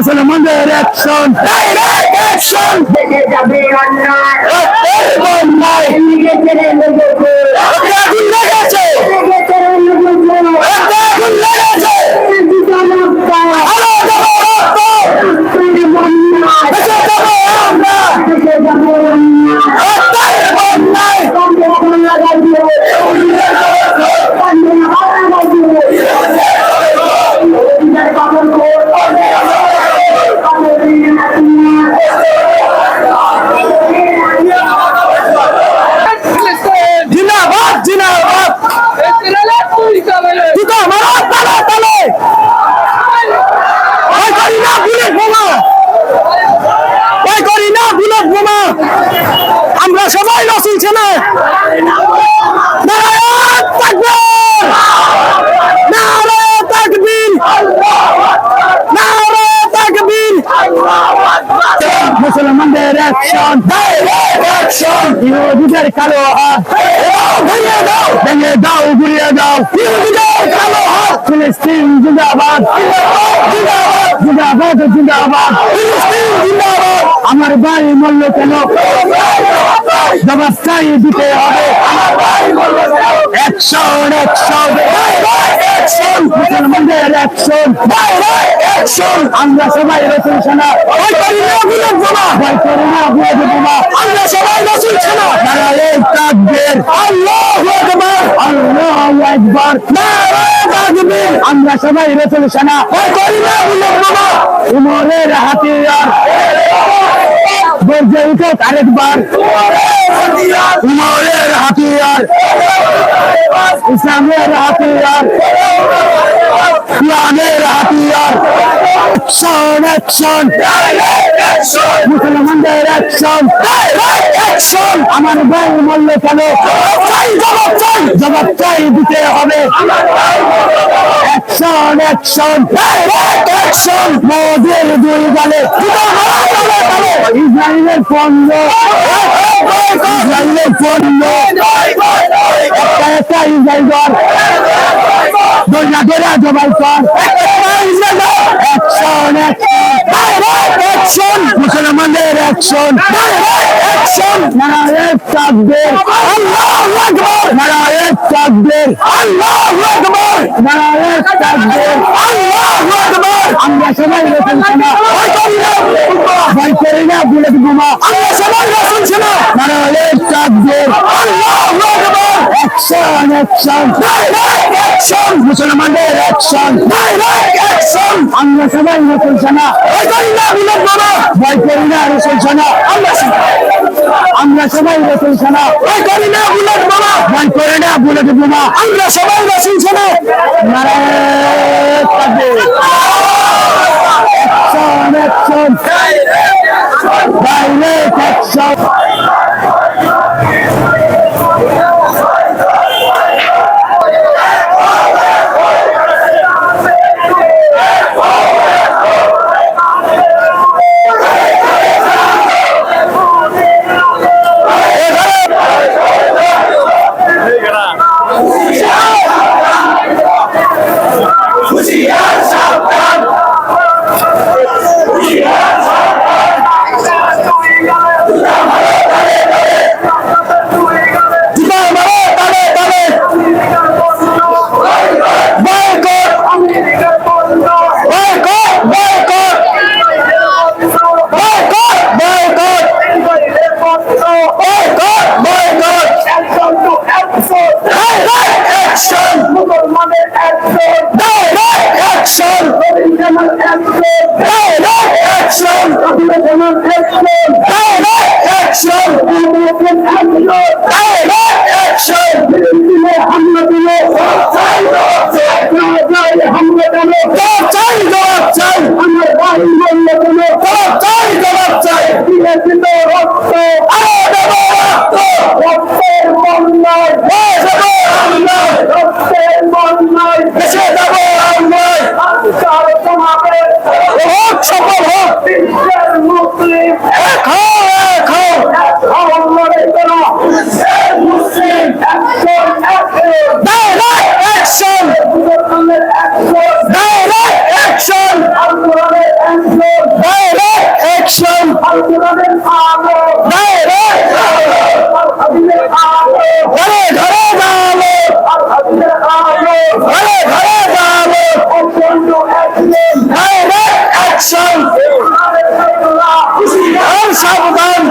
মুসলমানদের action, direct action. দেখে যাবে অন্যায়, অন্যায় আগুন লেগেছে, আগুন লেগেছে। আলো দেবো রক্ত, বেঁচে যাবো আমরা। অন্যায় জিন্দাবাদ, জিন্দাবাদ। জুতো মারো তালে তালে। ভয় করি না বুলেট বোমা, ভয় করি না বুলেট বোমা। আমরা সবাই রসুল ছেলে। নারায়ে তাকবীর, নারায়ে তাকবীর, নারায়ে তাকবীর। মুসলমানদের অ্যাকশন, ডাইরেক্ট অ্যাকশন। ইহুদিদের কালো হাত ভেঙে দাও, ভেঙে দাও, ঘুরিয়ে দাও। ইহুদিদের কালো হাত। ফিলিস্তিন জিন্দাবাদ, জিন্দাবাদ, জিন্দাবাদ, জিন্দাবাদ। ফিলিস্তিন জিন্দাবাদ। আমার ভাই মরল কেন, জবাব চাই দিতে হবে। Action, action, action. মুসলমানদের অ্যাকশন, ডাইরেক্ট অ্যাকশন। আমরা সবাই রসুল সেনা। ভয় করি না বুলেট বোমা, ভয় করি না বুলেট বোমা। আমরা সবাই রসুল সেনা। নারায়ে তাকবীর, আল্লাহু আকবার, আল্লাহু আকবার, নারায়ে তাকবীর। আমরা সবাই রসুল সেনা। ভয় করি না বুলেট বোমা। উমরের হাতিয়ার বর্জে উঠো আরেকবার। উমরের হাতিয়ার, ইসলামের হাতিয়ার, ইসলামের হাতিয়ার। অ্যাকশন, অ্যাকশন, মুসলমানদের অ্যাকশন, ডাইরেক্ট অ্যাকশন। আমার ভাই মরল কেন, জবাব চাই, জবাব চাই দিতে হবে। Action, action, direct action. মোদের দুই গালে ইসরায়েলের পণ্য, ইসরায়েলের পণ্য। একটা একটা ইসরায়েল কর, দরজা দরজা জবাই কর। অ্যাকশন, অ্যাকশন, মুসলমানদের অ্যাকশন, অ্যাকশন। নারায়ে তাকবীর, আল্লাহু আকবার, নারায়ে তাকবীর, আল্লাহু আকবার, নারায়ে তাকবীর, আল্লাহু আকবার। আমরা সবাই রসুল সেনা। ভয় করি না বুলেট বোমা। আমরা সবাই রসুল সেনা। নারায়ে তাকবীর, আল্লাহু আকবার। Action, action, direct action. মুসলমানদের অ্যাকশন, ডাইরেক্ট অ্যাকশন। আমরা সবাই রসুল সেনা। ভয় করি না বুলেট বোমা, ভয় করি না রসুল সেনা। আমরা সবাই রসুল সেনা। ভয় করি না বুলেট বোমা, ভয় করি না বুলেট বোমা। আমরা সবাই রসুল সেনা। নারায়ে তাকবীর, action, action, direct action. Direct action! Direct action সাবধান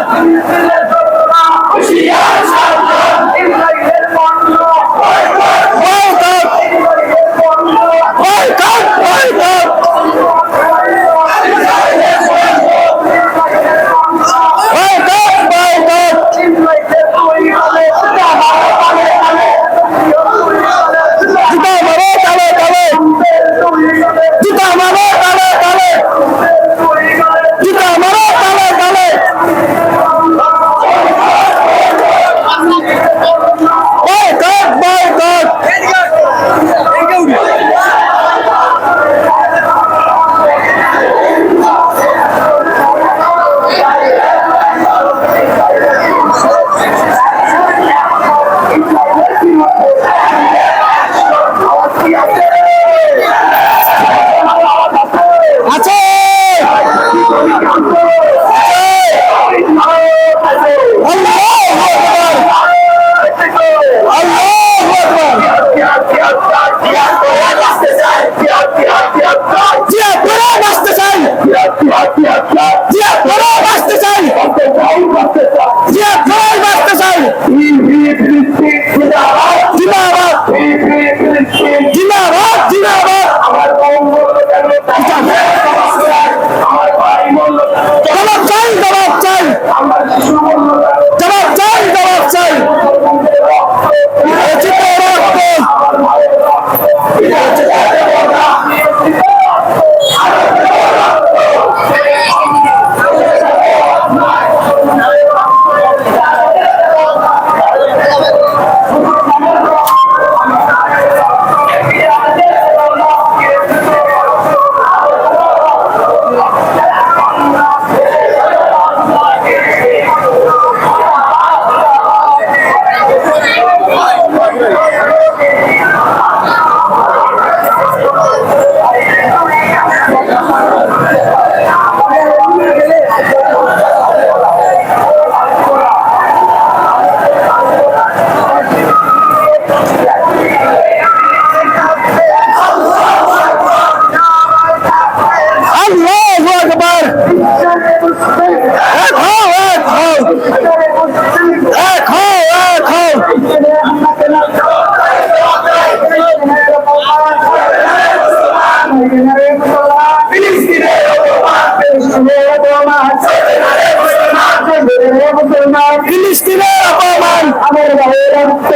ফিলিস্তিনের অপমান আমার ভাইয়ের রক্ত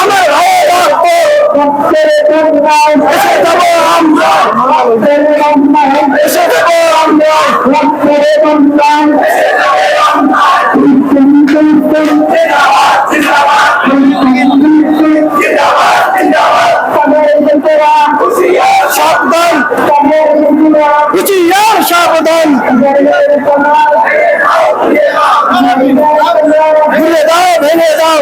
আমার ভাইয়ের রক্ত রক্তের বন্যায় এসে যাবো আমরা রক্তের বন্যায় এসে যাবো আমরা রক্তের বন্যায় এসে যাবো আমরা সাবধান সাবধান ভেঙে দাও